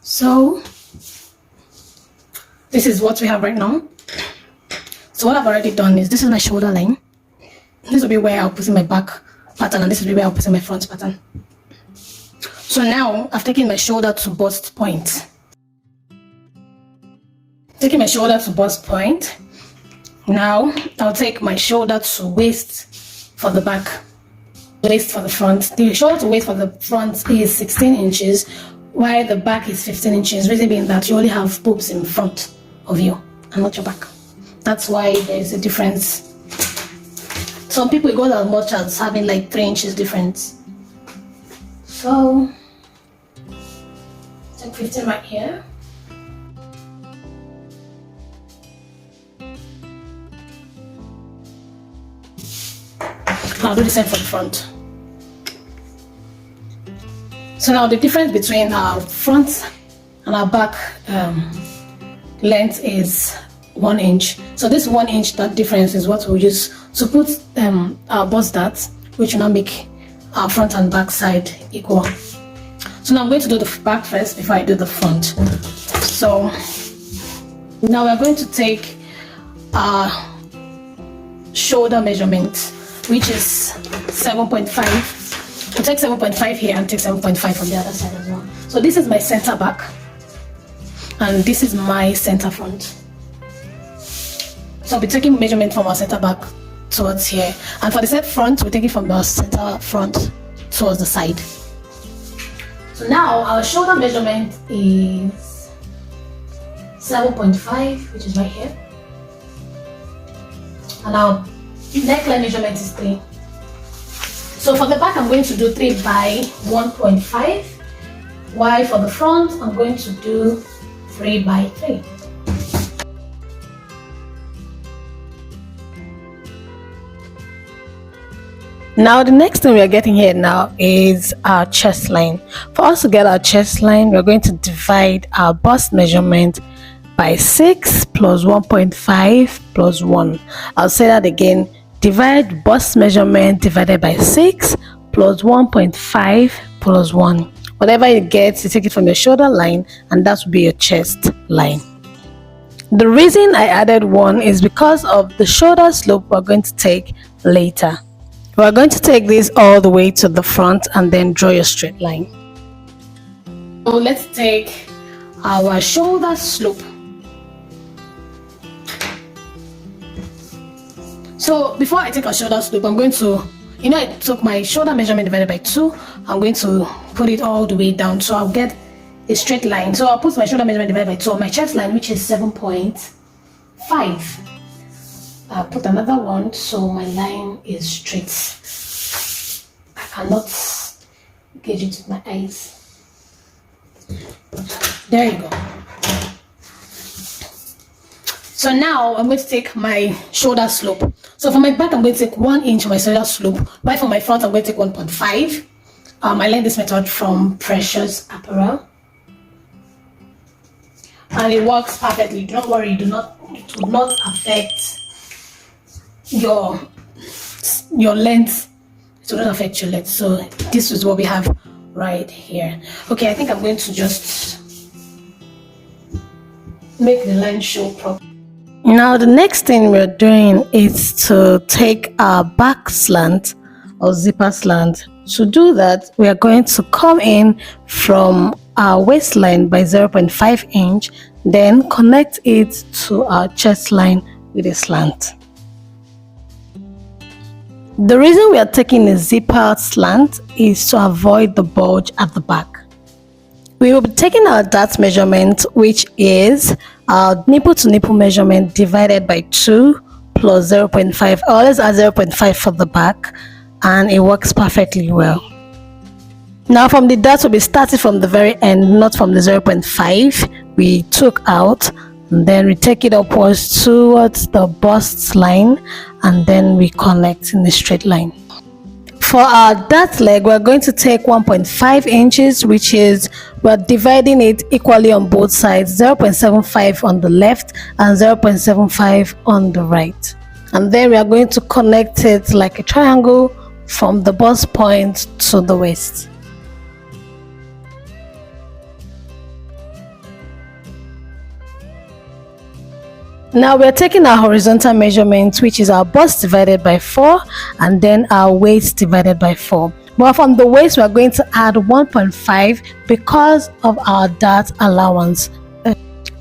So this is what we have right now. So what I've already done is, this is my shoulder line. This will be where I'll put in my back pattern, and this will be where I'll put in my front pattern. So now I've taken my shoulder to bust point. Taking my shoulder to bust point. Now I'll take my shoulder to waist for the back, waist for the front. The shoulder to waist for the front is 16 inches, while the back is 15 inches. Reason being that you only have boobs in front of you and not your back. That's why there's a difference. Some people go as much as having like 3 inches difference. So take 15 right here. I'll do the same for the front. So now the difference between our front and our back length is 1 inch. So this 1 inch, that difference is what we'll use to put our bust darts, which will now make our front and back side equal. So now I'm going to do the back first before I do the front. So now we're going to take our shoulder measurement, which is 7.5. We'll take 7.5 here and take 7.5 from the other side as well. So this is my center back, and this is my center front. So I'll be taking measurement from our center back towards here, and for the set front, we'll take it from the center front towards the side. So now our shoulder measurement is 7.5, which is right here, and our neckline measurement is 3. So for the back, I'm going to do 3 by 1.5, while for the front, I'm going to do 3 by 3. Now the next thing we are getting here now is our chest line. For us to get our chest line, we're going to divide our bust measurement by 6 plus 1.5 plus 1. I'll say that again. Divide bust measurement divided by 6 plus 1.5 plus 1. Whatever you get, you take it from your shoulder line, and that will be your chest line. The reason I added 1 is because of the shoulder slope we're going to take later. We're going to take this all the way to the front and then draw your straight line. So let's take our shoulder slope. So before I take a shoulder slope, I'm going to, I took my shoulder measurement divided by 2. I'm going to put it all the way down, so I'll get a straight line. So I'll put my shoulder measurement divided by 2 on my chest line, which is 7.5. I'll put another one, so my line is straight. I cannot gauge it with my eyes. There you go. So now I'm going to take my shoulder slope. So for my back, I'm going to take 1 inch for my shoulder slope. While for my front, I'm going to take 1.5. I learned this method from Precious Apparel, and it works perfectly. Don't worry, it will not affect your length. It will not affect your length. So this is what we have right here. Okay, I think I'm going to just make the line show properly. Now the next thing we're doing is to take our back slant or zipper slant. To do that, we are going to come in from our waistline by 0.5 inch, then connect it to our chest line with a slant. The reason we are taking a zipper slant is to avoid the bulge at the back. We will be taking our dart measurement, which is our nipple to nipple measurement divided by 2 plus 0.5. I always add 0.5 for the back, and it works perfectly well. Now from the dart, we'll be starting from the very end, not from the 0.5 we took out, and then we take it upwards towards the bust line, and then we connect in the straight line. For our dart leg, we're going to take 1.5 inches, which is, we're dividing it equally on both sides, 0.75 on the left and 0.75 on the right. And then we are going to connect it like a triangle from the bust point to the waist. Now we're taking our horizontal measurement, which is our bust divided by 4 and then our waist divided by 4. But from the waist, we're going to add 1.5 because of our dart allowance.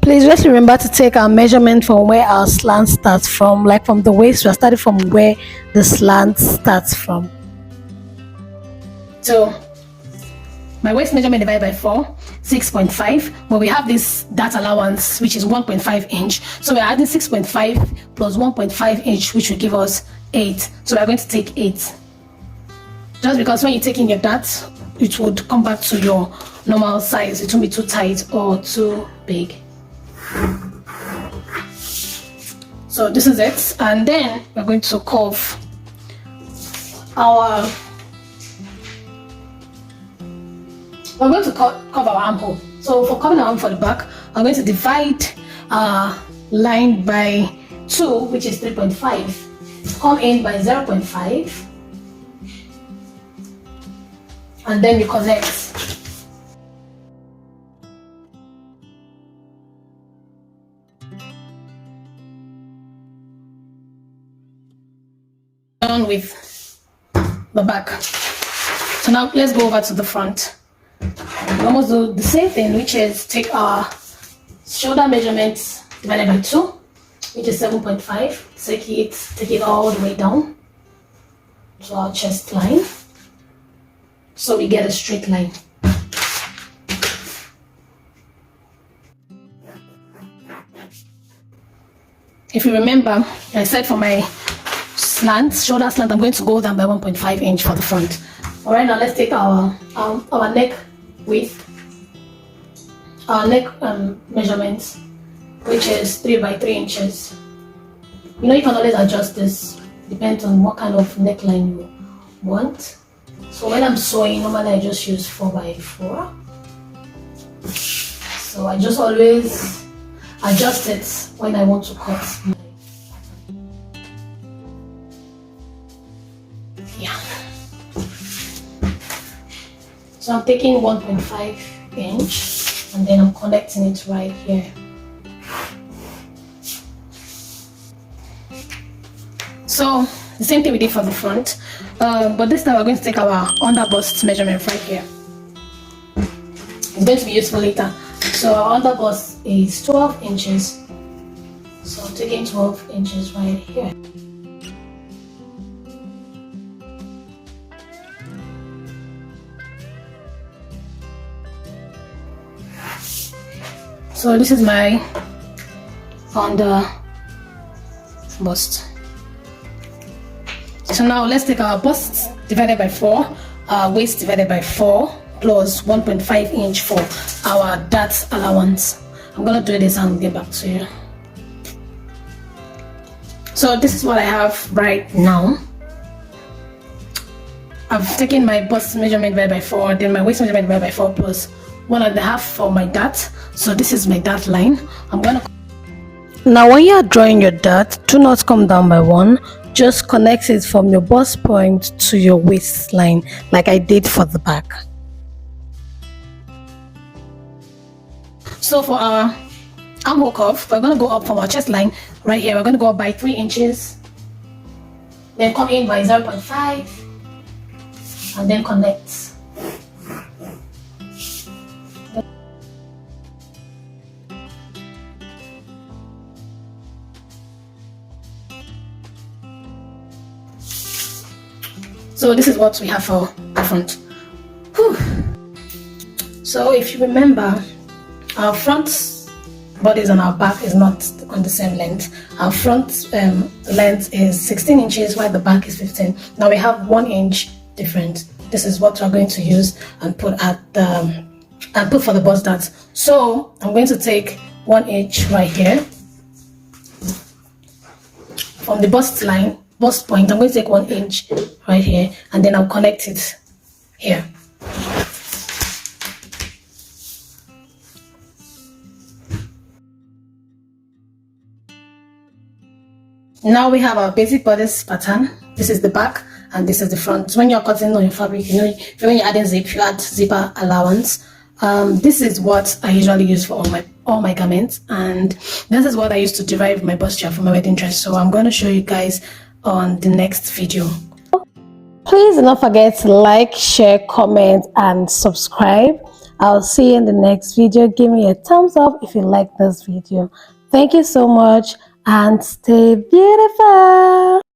Please just remember to take our measurement from where our slant starts from. Like from the waist, we're starting from where the slant starts from. So my waist measurement divided by 4, 6.5. But we have this dart allowance, which is 1.5 inch. So we're adding 6.5 plus 1.5 inch, which will give us 8. So we're going to take 8. Just because when you're taking your dart, it would come back to your normal size. It won't be too tight or too big. So this is it. And then we're going to curve our... We're going to curve our armhole. So for covering our arm for the back, I'm going to divide our line by 2, which is 3.5. Come in by 0.5. And then you connect. Done with the back. So now let's go over to the front. We almost do the same thing, which is take our shoulder measurements divided by 2, which is 7.5. Take it all the way down to our chest line, so we get a straight line. If you remember, I said for my shoulder slant, I'm going to go down by 1.5 inch for the front. All right, now let's take our neck width, our neck measurements, which is 3 by 3 inches. You know, you can always adjust this, depends on what kind of neckline you want. So when I'm sewing, normally I just use 4 by 4. So I just always adjust it when I want to cut. Yeah. So I'm taking 1.5 inch and then I'm connecting it right here. So the same thing we did for the front, but this time we're going to take our under bust measurement right here. It's going to be useful later. So our under bust is 12 inches. So I'm taking 12 inches right here. So this is my under bust. So now let's take our bust divided by 4, our waist divided by 4, plus 1.5 inch for our dart allowance. I'm gonna do this and get back to you. So this is what I have right now. I've taken my bust measurement divided by 4, then my waist measurement divided by 4 plus 1.5 for my dart. So this is my dart line. Now when you are drawing your dart, do not come down by 1. Just connect it from your bust point to your waistline, like I did for the back. So for our armhole curve, we're going to go up from our chest line right here. We're going to go up by 3 inches, then come in by 0.5, and then connect. So this is what we have for the front. Whew. So if you remember, our front bodice and our back is not on the same length. Our front length is 16 inches while the back is 15. Now we have 1 inch difference. This is what we're going to use and put at the put for the bust dart. So I'm going to take 1 inch right here from the bust line. Bust point, I'm going to take 1 inch right here and then I'll connect it here. Now we have our basic bodice pattern. This is the back and this is the front. When you're cutting on your fabric, you know, when you're adding zip, you add zipper allowance. This is what I usually use for all my all my garments, and this is what I used to derive my posture for my wedding dress. So I'm going to show you guys on the next video. Please do not forget to like, share, comment, and subscribe. I'll see you in the next video. Give me a thumbs up if you like this video. Thank you so much and stay beautiful.